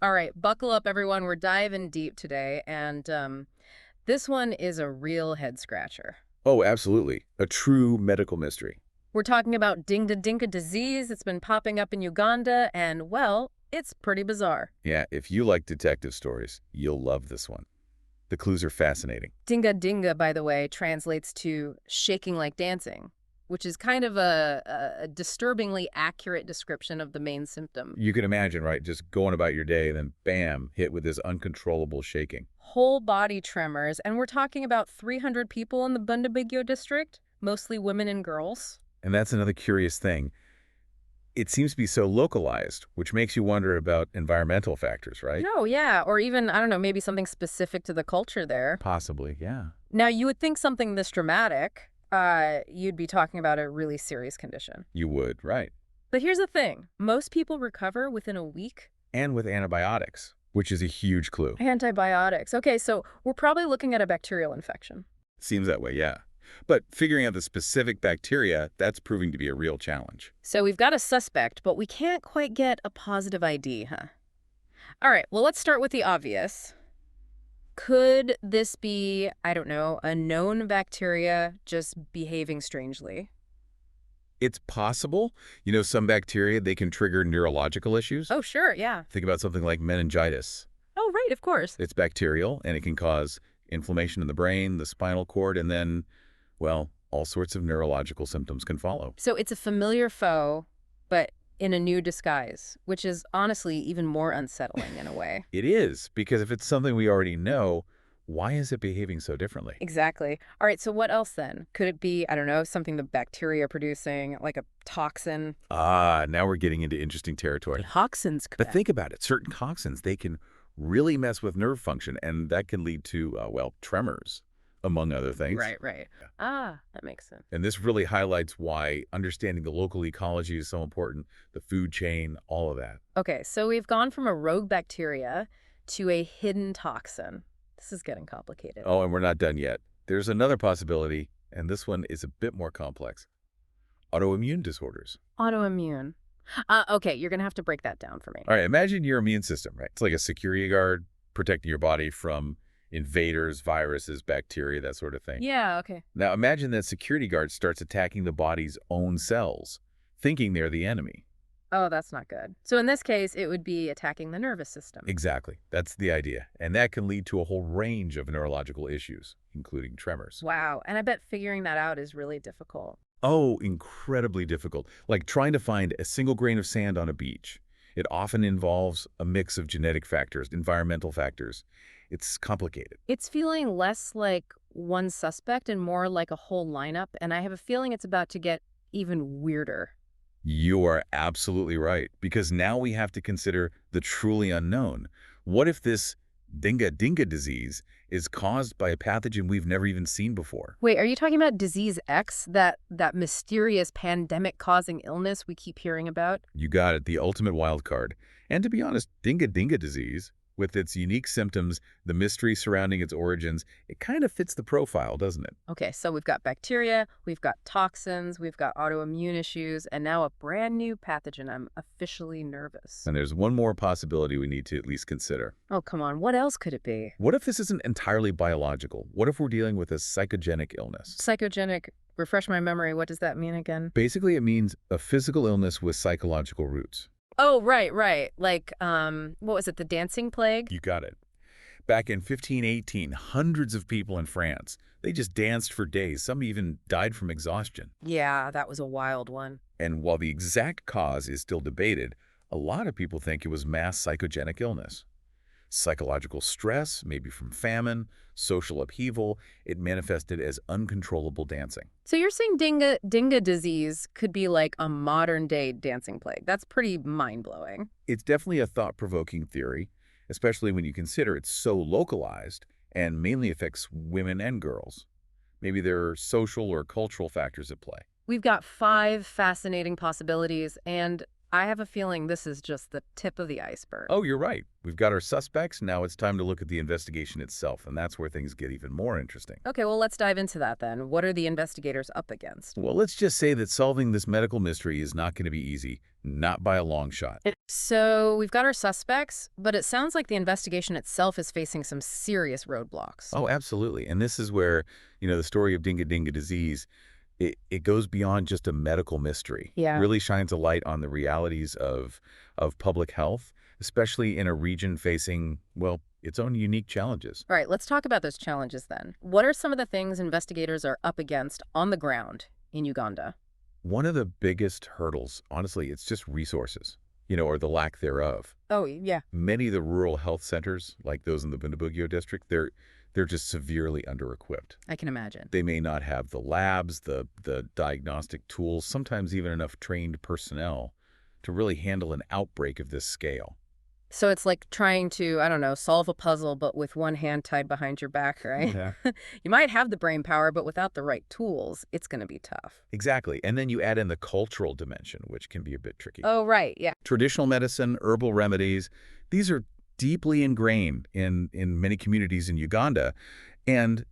All right, buckle up, everyone. We're diving deep today, and this one is a real head scratcher. Oh, absolutely. A true medical mystery. We're talking about Dinga Dinga Disease. It's been popping up in Uganda, and, well, it's pretty bizarre. Yeah, if you like detective stories, you'll love this one. The clues are fascinating. Dinga Dinga, by the way, translates to shaking like dancing, which is kind of a disturbingly accurate description of the main symptom. You can imagine, right? Just going about your day, then bam, hit with this uncontrollable shaking. Whole body tremors, and we're talking about 300 people in the Bundibugyo district, mostly women and girls. And that's another curious thing. It seems to be so localized, which makes you wonder about environmental factors, right? Oh, yeah, or even, I don't know, maybe something specific to the culture there. Possibly, yeah. Now, you would think something this dramatic, you'd be talking about a really serious condition. You would, right. But here's the thing. Most people recover within a week. And with antibiotics, which is a huge clue. Antibiotics. Okay, so we're probably looking at a bacterial infection. Seems that way, yeah. But figuring out the specific bacteria, that's proving to be a real challenge. So we've got a suspect, but we can't quite get a positive ID, huh? All right, well, let's start with the obvious. Could this be, I don't know, a known bacteria just behaving strangely? It's possible. Some bacteria, they can trigger neurological issues. Oh, sure, yeah. Think about something like meningitis. Oh, right, of course. It's bacterial, and it can cause inflammation in the brain, the spinal cord, and then, well, all sorts of neurological symptoms can follow. So it's a familiar foe, but in a new disguise, which is honestly even more unsettling in a way. It is, because if it's something we already know, why is it behaving so differently? Exactly. All right, so what else then? Could it be, I don't know, something the bacteria are producing, like a toxin? Ah, now we're getting into interesting territory. Toxins, But think about it. Certain toxins, they can really mess with nerve function, and that can lead to, well, tremors, among other things. Right, right. Ah, that makes sense. And this really highlights why understanding the local ecology is so important, the food chain, all of that. Okay, so we've gone from a rogue bacteria to a hidden toxin. This is getting complicated. Oh, and we're not done yet. There's another possibility, and this one is a bit more complex. Autoimmune disorders. Autoimmune. Okay, you're going to have to break that down for me. All right, imagine your immune system, right? It's like a security guard protecting your body from invaders, viruses, bacteria, that sort of thing. Yeah, okay. Now imagine that security guard starts attacking the body's own cells, thinking they're the enemy. Oh, that's not good. So in this case, it would be attacking the nervous system. Exactly. That's the idea. And that can lead to a whole range of neurological issues, including tremors. Wow, and I bet figuring that out is really difficult. Oh, incredibly difficult. Like trying to find a single grain of sand on a beach. It often involves a mix of genetic factors, environmental factors. It's complicated. It's feeling less like one suspect and more like a whole lineup, and I have a feeling it's about to get even weirder. You are absolutely right, because now we have to consider the truly unknown. What if this Dinga Dinga disease is caused by a pathogen we've never even seen before? Wait, are you talking about Disease X, that mysterious pandemic-causing illness we keep hearing about? You got it, the ultimate wild card. And to be honest, Dinga Dinga disease, with its unique symptoms, the mystery surrounding its origins, it kind of fits the profile, doesn't it? Okay, so we've got bacteria, we've got toxins, we've got autoimmune issues, and now a brand new pathogen. I'm officially nervous. And there's one more possibility we need to at least consider. Oh, come on. What else could it be? What if this isn't entirely biological? What if we're dealing with a psychogenic illness? Psychogenic. Refresh my memory. What does that mean again? Basically, it means a physical illness with psychological roots. Oh, right, right. Like, what was it, the dancing plague? You got it. Back in 1518, hundreds of people in France, they just danced for days. Some even died from exhaustion. Yeah, that was a wild one. And while the exact cause is still debated, a lot of people think it was mass psychogenic illness. Psychological stress, maybe from famine, social upheaval, it manifested as uncontrollable dancing. So you're saying Dinga Dinga disease could be like a modern-day dancing plague. That's pretty mind-blowing. It's definitely a thought-provoking theory, especially when you consider it's so localized and mainly affects women and girls. Maybe there are social or cultural factors at play. We've got 5 fascinating possibilities, and I have a feeling this is just the tip of the iceberg. Oh, you're right. We've got our suspects. Now it's time to look at the investigation itself, and that's where things get even more interesting. Okay, well, let's dive into that then. What are the investigators up against? Well, let's just say that solving this medical mystery is not going to be easy, not by a long shot. So we've got our suspects, but it sounds like the investigation itself is facing some serious roadblocks. Oh, absolutely. And this is where, the story of Dinga Dinga Disease, it goes beyond just a medical mystery. Yeah. Really shines a light on the realities of public health, especially in a region facing, well, its own unique challenges. All right, let's talk about those challenges then. What are some of the things investigators are up against on the ground in Uganda? One of the biggest hurdles, honestly, it's just resources, or the lack thereof. Oh, yeah. Many of the rural health centers, like those in the Bundibugyo district, they're just severely under-equipped. I can imagine. They may not have the labs, the diagnostic tools, sometimes even enough trained personnel to really handle an outbreak of this scale. So it's like trying to, I don't know, solve a puzzle, but with one hand tied behind your back, right? Yeah. You might have the brain power, but without the right tools, it's going to be tough. Exactly. And then you add in the cultural dimension, which can be a bit tricky. Oh, right. Yeah. Traditional medicine, herbal remedies, these are deeply ingrained in many communities in Uganda. And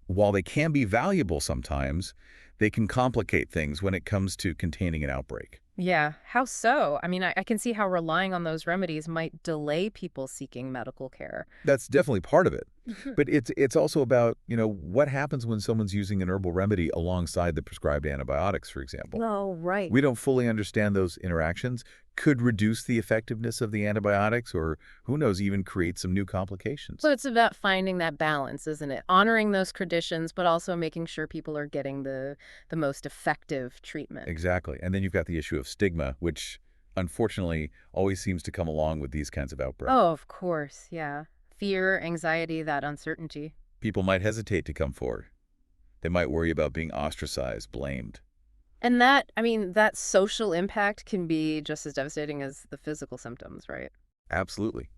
while they can be valuable sometimes, they can complicate things when it comes to containing an outbreak. Yeah. How so? I mean, I can see how relying on those remedies might delay people seeking medical care. That's definitely part of it. But it's also about, what happens when someone's using an herbal remedy alongside the prescribed antibiotics, for example. Oh, right. We don't fully understand those interactions, could reduce the effectiveness of the antibiotics, or who knows, even create some new complications. So it's about finding that balance, isn't it? Honoring those traditions, but also making sure people are getting the most effective treatment. Exactly. And then you've got the issue of stigma, which unfortunately always seems to come along with these kinds of outbreaks. Oh, of course. Yeah. Fear, anxiety, that uncertainty. People might hesitate to come forward. They might worry about being ostracized, blamed. And that social impact can be just as devastating as the physical symptoms, right? Absolutely.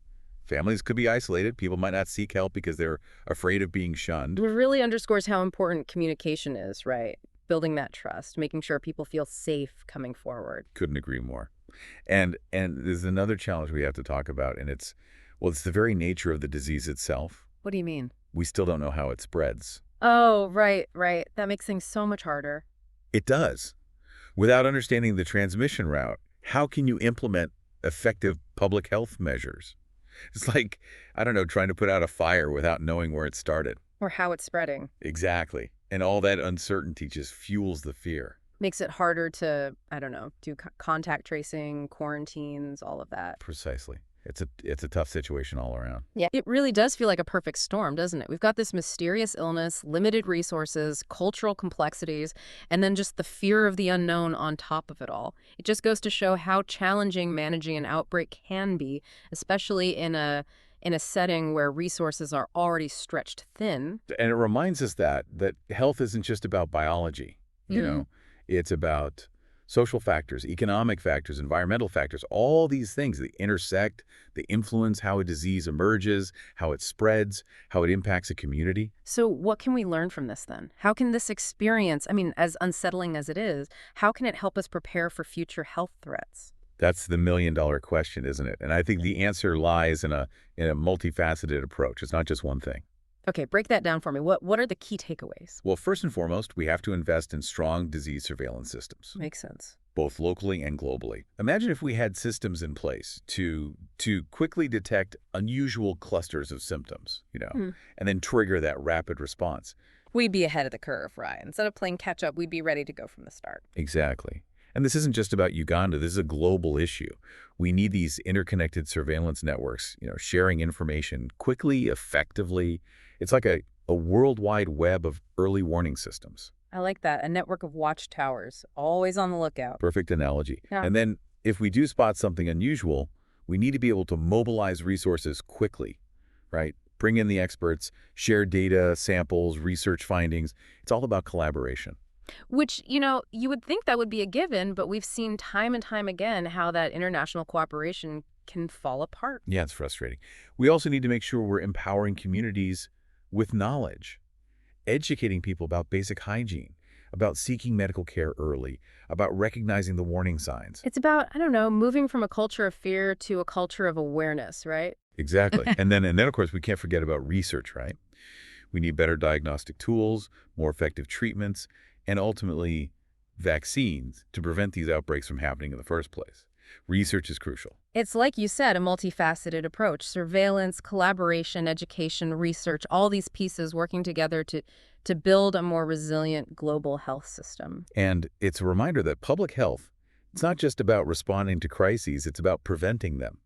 Families could be isolated. People might not seek help because they're afraid of being shunned. It really underscores how important communication is, right? Building that trust, making sure people feel safe coming forward. Couldn't agree more. And there's another challenge we have to talk about, and it's the very nature of the disease itself. What do you mean? We still don't know how it spreads. Oh, right. That makes things so much harder. It does. Without understanding the transmission route, how can you implement effective public health measures? It's like, I don't know, trying to put out a fire without knowing where it started. Or how it's spreading. Exactly. And all that uncertainty just fuels the fear. Makes it harder to, I don't know, do contact tracing, quarantines, all of that. Precisely. It's a tough situation all around. Yeah, it really does feel like a perfect storm, doesn't it? We've got this mysterious illness, limited resources, cultural complexities, and then just the fear of the unknown on top of it all. It just goes to show how challenging managing an outbreak can be, especially in a setting where resources are already stretched thin. And it reminds us that health isn't just about biology. It's about social factors, economic factors, environmental factors, all these things that intersect, they influence how a disease emerges, how it spreads, how it impacts a community. So what can we learn from this then? How can this experience, as unsettling as it is, how can it help us prepare for future health threats? That's the million-dollar question, isn't it? And I think the answer lies in a multifaceted approach. It's not just one thing. Okay, break that down for me. What are the key takeaways? Well, first and foremost, we have to invest in strong disease surveillance systems, Makes sense. both locally and globally. Imagine if we had systems in place to quickly detect unusual clusters of symptoms, and then trigger that rapid response. We'd be ahead of the curve, right? Instead of playing catch up, we'd be ready to go from the start. Exactly. And this isn't just about Uganda. This is a global issue. We need these interconnected surveillance networks, sharing information quickly, effectively. It's like a worldwide web of early warning systems. I like that. A network of watchtowers, always on the lookout. Perfect analogy. Yeah. And then if we do spot something unusual, we need to be able to mobilize resources quickly, right? Bring in the experts, share data, samples, research findings. It's all about collaboration. Which, you would think that would be a given, but we've seen time and time again how that international cooperation can fall apart. Yeah, it's frustrating. We also need to make sure we're empowering communities with knowledge, educating people about basic hygiene, about seeking medical care early, about recognizing the warning signs. It's about, I don't know, moving from a culture of fear to a culture of awareness, right? Exactly. And then, of course, we can't forget about research, right? We need better diagnostic tools, more effective treatments, and ultimately vaccines to prevent these outbreaks from happening in the first place. Research is crucial. It's like you said, a multifaceted approach. Surveillance, collaboration, education, research, all these pieces working together to build a more resilient global health system. And it's a reminder that public health, it's not just about responding to crises, it's about preventing them.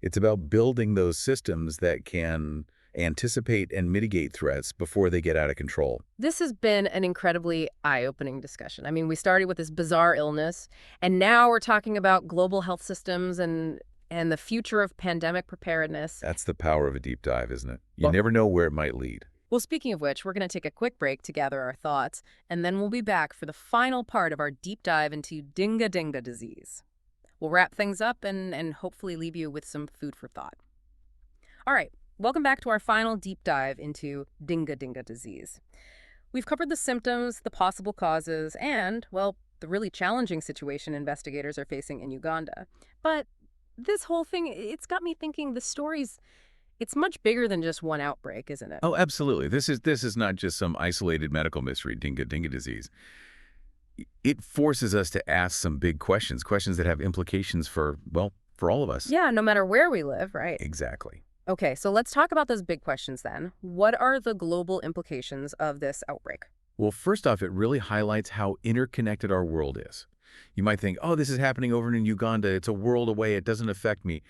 It's about building those systems that can anticipate and mitigate threats before they get out of control. This has been an incredibly eye-opening discussion. I mean, we started with this bizarre illness, and now we're talking about global health systems and the future of pandemic preparedness. That's the power of a deep dive, isn't it? You Well, never know where it might lead. well, speaking of which, we're going to take a quick break to gather our thoughts, and then we'll be back for the final part of our deep dive into Dinga Dinga disease. We'll wrap things up and hopefully leave you with some food for thought. All right, welcome back to our final deep dive into Dinga Dinga disease. We've covered the symptoms, the possible causes, and, well, the really challenging situation investigators are facing in Uganda. But this whole thing, it's got me thinking it's much bigger than just one outbreak, isn't it? Oh, absolutely. This is not just some isolated medical mystery, Dinga Dinga disease. It forces us to ask some big questions, questions that have implications for, well, for all of us. Yeah, no matter where we live, right? Exactly. Okay, so let's talk about those big questions then. What are the global implications of this outbreak? Well, first off, it really highlights how interconnected our world is. You might think, oh, this is happening over in Uganda. It's a world away. It doesn't affect me.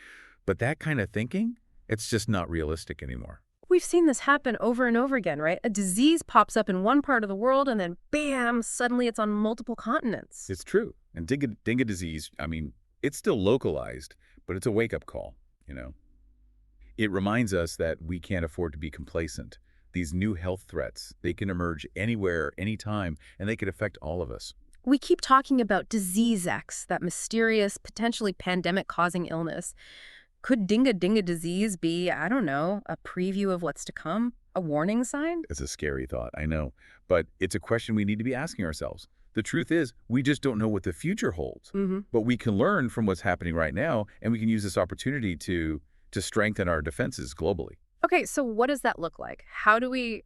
But that kind of thinking, it's just not realistic anymore. We've seen this happen over and over again, right? A disease pops up in one part of the world and then bam, suddenly it's on multiple continents. It's true. And Dinga Dinga disease, I mean, it's still localized, but it's a wake-up call, you know. It reminds us that we can't afford to be complacent. These new health threats, they can emerge anywhere, anytime, and they could affect all of us. We keep talking about disease X, that mysterious, potentially pandemic-causing illness. Could Dinga Dinga disease be, I don't know, a preview of what's to come? A warning sign? It's a scary thought, I know, but it's a question we need to be asking ourselves. The truth is, we just don't know what the future holds. But we can learn from what's happening right now, and we can use this opportunity to strengthen our defenses globally. Okay, so what does that look like? How do we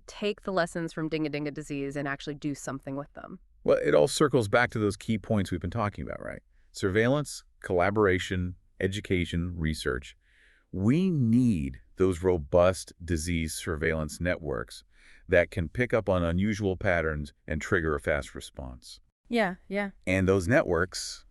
take the lessons from Dinga Dinga disease and actually do something with them? Well, it all circles back to those key points we've been talking about, right? Surveillance, collaboration, education, research. We need those robust disease surveillance networks that can pick up on unusual patterns and trigger a fast response. Yeah, yeah. And those networks,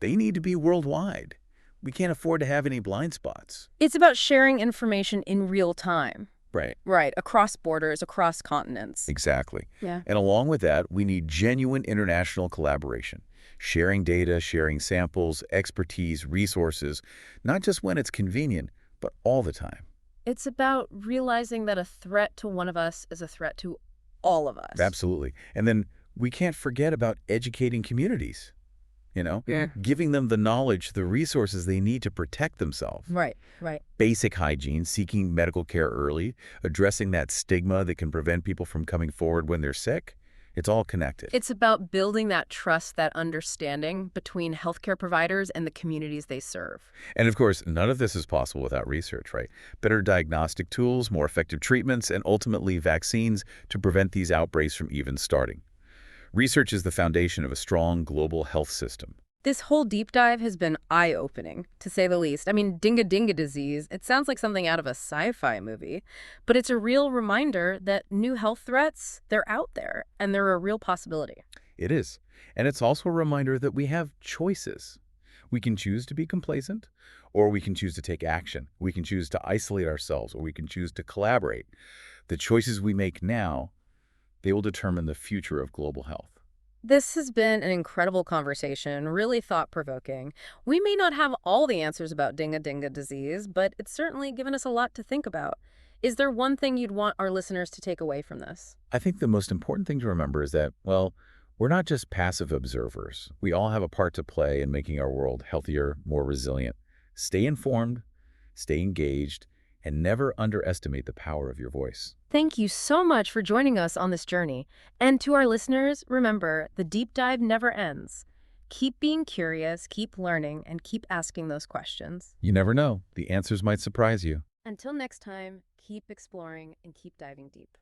they need to be worldwide. We can't afford to have any blind spots. It's about sharing information in real time. Right. Right, across borders, across continents. Exactly. Yeah. And along with that, we need genuine international collaboration. Sharing data, sharing samples, expertise, resources, not just when it's convenient, but all the time. It's about realizing that a threat to one of us is a threat to all of us. Absolutely. And then we can't forget about educating communities, giving them the knowledge, the resources they need to protect themselves. Right, right. Basic hygiene, seeking medical care early, addressing that stigma that can prevent people from coming forward when they're sick. It's all connected. It's about building that trust, that understanding between healthcare providers and the communities they serve. And of course, none of this is possible without research, right? Better diagnostic tools, more effective treatments, and ultimately vaccines to prevent these outbreaks from even starting. Research is the foundation of a strong global health system. This whole deep dive has been eye-opening, to say the least. I mean, Dinga Dinga disease, it sounds like something out of a sci-fi movie, but it's a real reminder that new health threats, they're out there, and they're a real possibility. It is. And it's also a reminder that we have choices. We can choose to be complacent, or we can choose to take action. We can choose to isolate ourselves, or we can choose to collaborate. The choices we make now, they will determine the future of global health. This has been an incredible conversation, really thought-provoking. We may not have all the answers about Dinga Dinga disease, but it's certainly given us a lot to think about. Is there one thing you'd want our listeners to take away from this? I think the most important thing to remember is that, well, we're not just passive observers. We all have a part to play in making our world healthier, more resilient. Stay informed, stay engaged, And never underestimate the power of your voice. Thank you so much for joining us on this journey. And to our listeners, remember, the deep dive never ends. Keep being curious, keep learning, and keep asking those questions. You never know, the answers might surprise you. Until next time, keep exploring and keep diving deep.